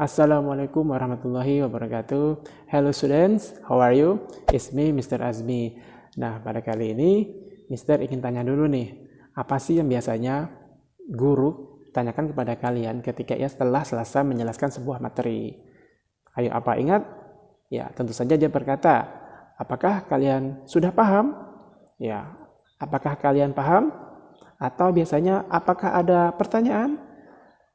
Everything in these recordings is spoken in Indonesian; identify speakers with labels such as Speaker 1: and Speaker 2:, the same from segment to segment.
Speaker 1: Assalamualaikum warahmatullahi wabarakatuh. Hello students, how are you? It's me, Mr. Azmi. Nah, pada kali ini, Mr. ingin tanya dulu nih, apa sih yang biasanya guru tanyakan kepada kalian ketika ia setelah selesai menjelaskan sebuah materi? Ayo, apa ingat? Ya, tentu saja dia berkata, apakah kalian sudah paham? Ya, apakah kalian paham? Atau biasanya, apakah ada pertanyaan?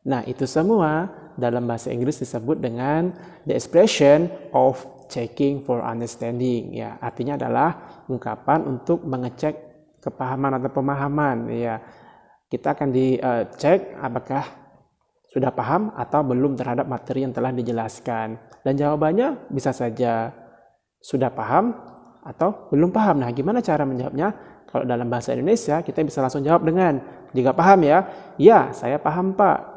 Speaker 1: Nah, itu semua dalam bahasa Inggris disebut dengan the expression of checking for understanding. Ya, artinya adalah ungkapan untuk mengecek kepahaman atau pemahaman. Ya, kita akan dicek apakah sudah paham atau belum terhadap materi yang telah dijelaskan. Dan jawabannya bisa saja sudah paham atau belum paham. Nah, gimana cara menjawabnya? Kalau dalam bahasa Indonesia, kita bisa langsung jawab dengan, jika paham ya saya paham Pak.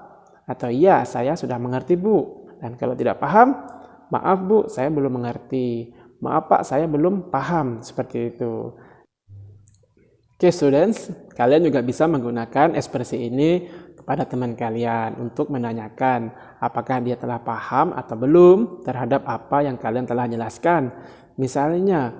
Speaker 1: Atau ya, saya sudah mengerti Bu. Dan kalau tidak paham, maaf Bu, saya belum mengerti. Maaf Pak, saya belum paham. Seperti itu. Oke students, kalian juga bisa menggunakan ekspresi ini kepada teman kalian untuk menanyakan apakah dia telah paham atau belum terhadap apa yang kalian telah jelaskan. Misalnya,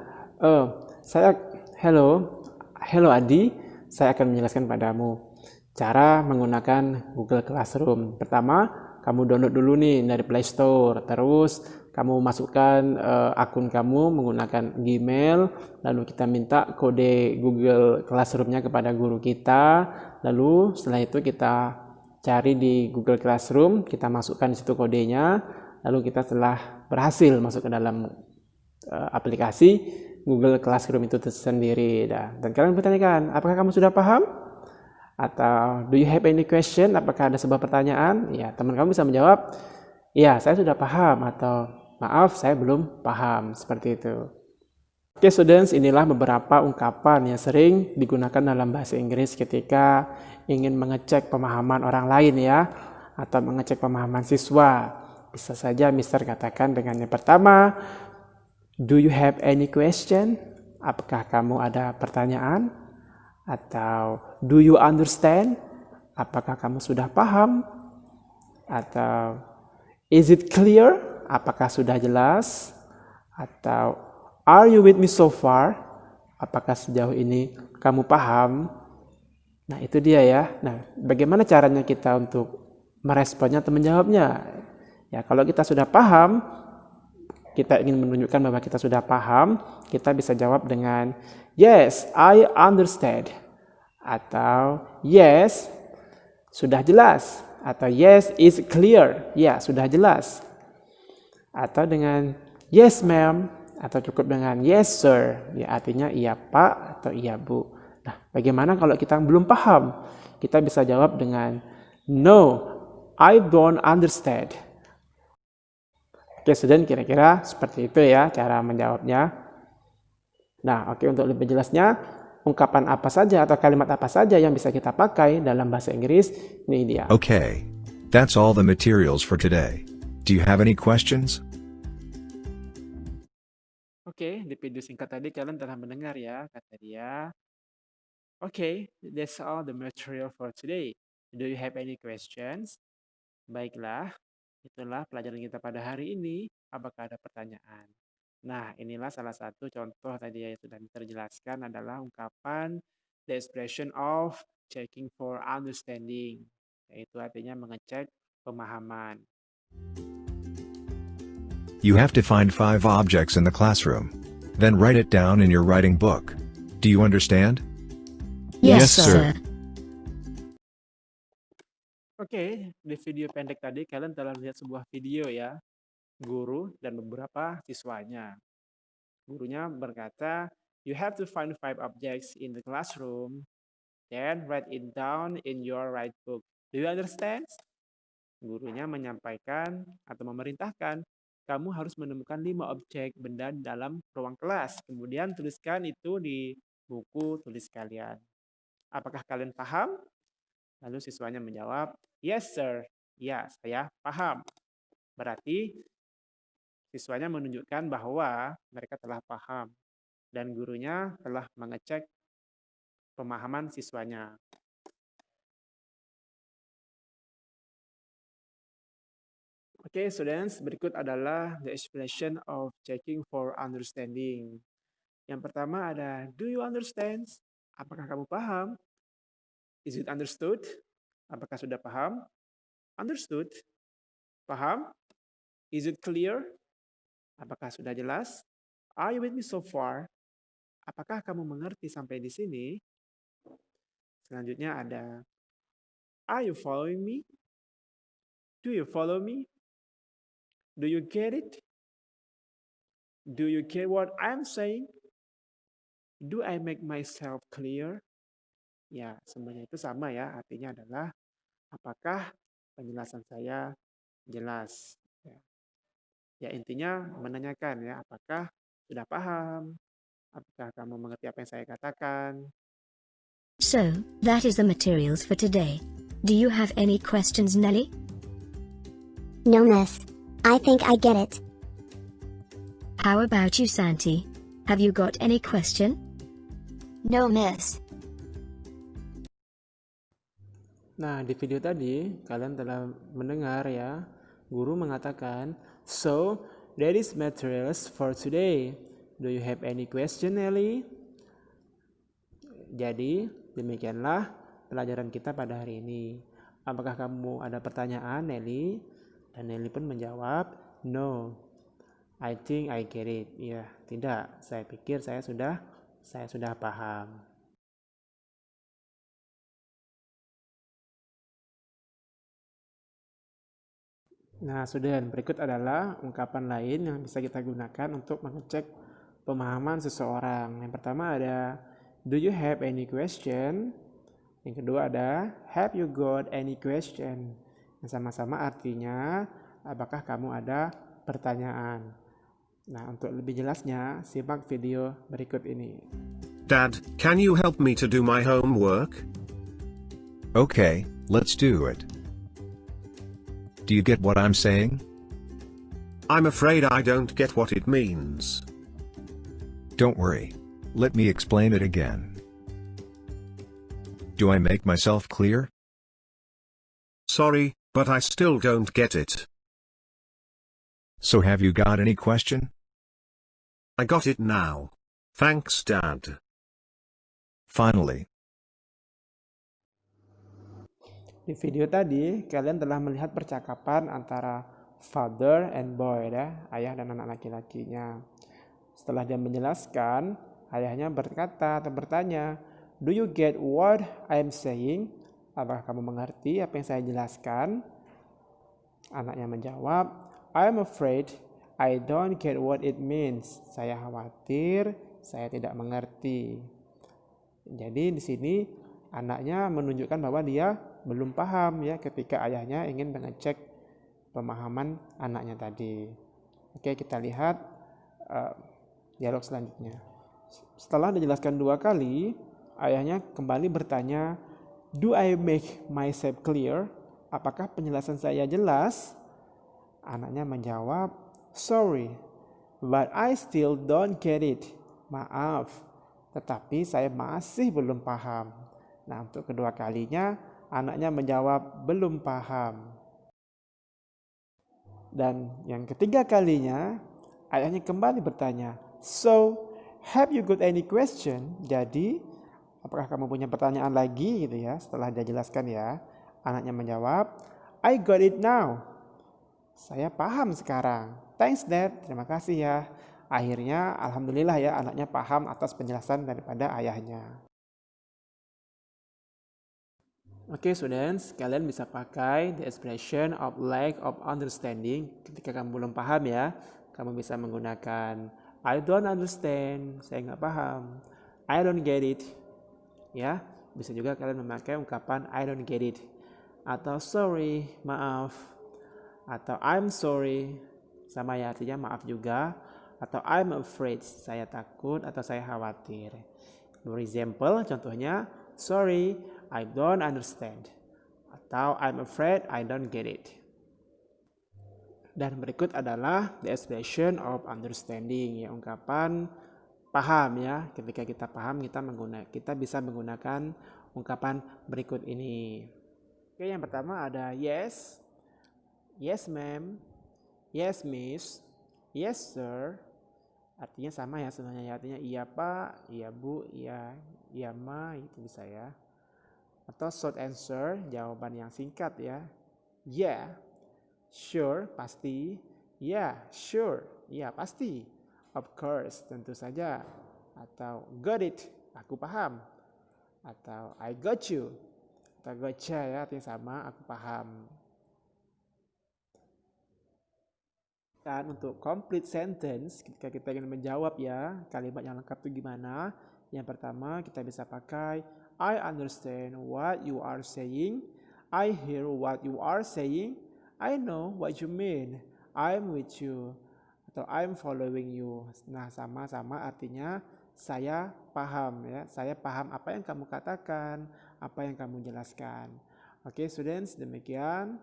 Speaker 1: hello Adi, saya akan menjelaskan padamu cara menggunakan Google Classroom. Pertama, kamu download dulu nih dari Play Store. Terus kamu masukkan akun kamu menggunakan Gmail. Lalu kita minta kode Google Classroom-nya kepada guru kita. Lalu setelah itu kita cari di Google Classroom, kita masukkan di situ kodenya. Lalu kita telah berhasil masuk ke dalam aplikasi Google Classroom itu sendiri. Dan kalian bertanyakan, apakah kamu sudah paham? Atau do you have any question? Apakah ada sebuah pertanyaan? Ya, teman kamu bisa menjawab, ya saya sudah paham, atau maaf saya belum paham. Seperti itu. Oke students, inilah beberapa ungkapan yang sering digunakan dalam bahasa Inggris ketika ingin mengecek pemahaman orang lain ya, atau mengecek pemahaman siswa. Bisa saja Mister katakan dengan yang pertama, do you have any question? Apakah kamu ada pertanyaan? Atau do you understand? Apakah kamu sudah paham? Atau is it clear? Apakah sudah jelas? Atau are you with me so far? Apakah sejauh ini kamu paham? Nah, itu dia ya. Nah, bagaimana caranya kita untuk meresponnya atau menjawabnya? Ya, kalau kita sudah paham, kita ingin menunjukkan bahwa kita sudah paham, kita bisa jawab dengan yes, I understand. Atau yes, sudah jelas. Atau yes, is clear. Ya, sudah jelas. Atau dengan yes, ma'am. Atau cukup dengan yes, sir. Ya, artinya iya, Pak, atau iya, Bu. Nah, bagaimana kalau kita belum paham? Kita bisa jawab dengan no, I don't understand. Oke, student, kira-kira seperti itu ya cara menjawabnya. Nah, oke, untuk lebih jelasnya, ungkapan apa saja atau kalimat apa saja yang bisa kita pakai dalam bahasa Inggris, ini dia.
Speaker 2: Okay, that's all the materials for today. Do you have any questions?
Speaker 1: Oke, di video singkat tadi kalian telah mendengar ya, kata dia. Oke, that's all the material for today. Do you have any questions? Baiklah, itulah pelajaran kita pada hari ini. Apakah ada pertanyaan? Nah, inilah salah satu contoh tadi yang sudah terjelaskan adalah ungkapan the expression of checking for understanding, yaitu artinya mengecek pemahaman.
Speaker 2: You have to find 5 objects in the classroom. Then write it down in your writing book. Do you understand?
Speaker 3: Yes, sir.
Speaker 1: Oke, di video pendek tadi kalian telah lihat sebuah video ya, guru dan beberapa siswanya. Gurunya berkata, you have to find 5 objects in the classroom, then write it down in your right book. Do you understand? Gurunya menyampaikan atau memerintahkan, kamu harus menemukan 5 objek benda dalam ruang kelas. Kemudian tuliskan itu di buku tulis kalian. Apakah kalian paham? Lalu siswanya menjawab, yes sir. Ya, saya paham. Berarti siswanya menunjukkan bahwa mereka telah paham dan gurunya telah mengecek pemahaman siswanya. Oke, students, berikut adalah the expression of checking for understanding. Yang pertama ada, do you understand? Apakah kamu paham? Is it understood? Apakah sudah paham? Understood? Paham? Is it clear? Apakah sudah jelas? Are you with me so far? Apakah kamu mengerti sampai di sini? Selanjutnya ada, are you following me? Do you follow me? Do you get it? Do you get what I'm saying? Do I make myself clear? Ya, semuanya itu sama ya. Artinya adalah apakah penjelasan saya jelas? Ya, intinya menanyakan ya, apakah sudah paham? Apakah kamu mengerti apa yang saya katakan?
Speaker 3: So, that is the materials for today. Do you have any questions, Nelly?
Speaker 4: No, miss. I think I get it.
Speaker 3: How about you, Santi? Have you got any question?
Speaker 4: No, miss.
Speaker 1: Nah, di video tadi kalian telah mendengar ya, guru mengatakan, so that is materials for today. Do you have any question, Nelly? Jadi, demikianlah pelajaran kita pada hari ini. Apakah kamu ada pertanyaan, Nelly? Dan Nelly pun menjawab, no. I think I get it. Ya, tidak. Saya pikir saya sudah paham. Nah, student, berikut adalah ungkapan lain yang bisa kita gunakan untuk mengecek pemahaman seseorang. Yang pertama ada, do you have any question? Yang kedua ada, have you got any question? Yang sama-sama artinya, apakah kamu ada pertanyaan? Nah, untuk lebih jelasnya, simak video berikut ini.
Speaker 5: Dad, can you help me to do my homework?
Speaker 2: Okay, let's do it. Do you get what I'm saying?
Speaker 5: I'm afraid I don't get what it means.
Speaker 2: Don't worry. Let me explain it again. Do I make myself clear?
Speaker 5: Sorry, but I still don't get it.
Speaker 2: So have you got any question?
Speaker 5: I got it now. Thanks, Dad.
Speaker 2: Finally.
Speaker 1: Di video tadi, kalian telah melihat percakapan antara father and boy, ya, ayah dan anak laki-lakinya. Setelah dia menjelaskan, ayahnya berkata atau bertanya, do you get what I'm saying? Apakah kamu mengerti apa yang saya jelaskan? Anaknya menjawab, I'm afraid I don't get what it means. Saya khawatir, saya tidak mengerti. Jadi di sini anaknya menunjukkan bahwa dia belum paham ya ketika ayahnya ingin mengecek pemahaman anaknya tadi. Oke, kita lihat dialog selanjutnya. Setelah dijelaskan 2 kali, ayahnya kembali bertanya, do I make myself clear? Apakah penjelasan saya jelas? Anaknya menjawab, sorry, but I still don't get it. Maaf, tetapi saya masih belum paham. Nah, untuk kedua kalinya, anaknya menjawab belum paham. Dan yang ketiga kalinya, ayahnya kembali bertanya, so, have you got any question? Jadi, apakah kamu punya pertanyaan lagi gitu ya, setelah dia jelaskan ya. Anaknya menjawab, I got it now. Saya paham sekarang. Thanks, Dad. Terima kasih ya. Akhirnya, alhamdulillah ya, anaknya paham atas penjelasan daripada ayahnya. Oke, students, kalian bisa pakai the expression of lack of understanding ketika kamu belum paham ya. Kamu bisa menggunakan I don't understand, saya nggak paham. I don't get it. Ya, bisa juga kalian memakai ungkapan I don't get it. Atau sorry, maaf. Atau I'm sorry, sama ya artinya maaf juga. Atau I'm afraid, saya takut atau saya khawatir. For example, contohnya, sorry, I don't understand. Atau I'm afraid I don't get it. Dan berikut adalah the expression of understanding, ya, ungkapan paham ya. Ketika kita paham, kita bisa menggunakan ungkapan berikut ini. Oke, yang pertama ada yes. Yes, ma'am. Yes, miss. Yes, sir. Artinya sama ya sebenarnya ya. Artinya iya pak, iya bu, iya ma, itu bisa ya. Atau short answer, jawaban yang singkat ya. Yeah, sure, pasti. Yeah, sure, iya pasti. Of course, tentu saja. Atau got it, aku paham. Atau I got you. Atau gotcha ya, artinya sama, aku paham. Dan untuk complete sentence, ketika kita ingin menjawab ya, kalimat yang lengkap itu gimana? Yang pertama kita bisa pakai I understand what you are saying, I hear what you are saying, I know what you mean, I'm with you, atau I'm following you. Nah, sama-sama artinya saya paham ya, saya paham apa yang kamu katakan, apa yang kamu jelaskan. Oke, students, demikian.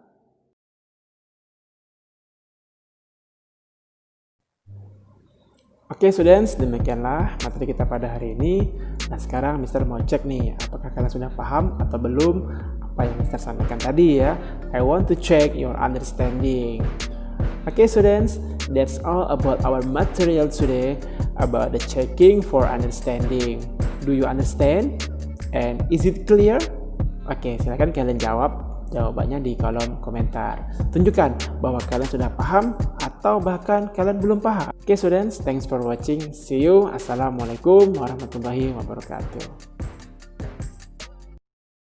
Speaker 1: Oke students, demikianlah materi kita pada hari ini. Nah sekarang Mister mau cek nih, apakah kalian sudah paham atau belum apa yang Mister sampaikan tadi ya. I want to check your understanding. Okay students, that's all about our material today about the checking for understanding. Do you understand? And is it clear? Oke, silakan kalian jawab jawabannya di kolom komentar. Tunjukkan bahwa kalian sudah paham atau bahkan kalian belum paham. Okay students, thanks for watching. See you. Assalamualaikum warahmatullahi wabarakatuh.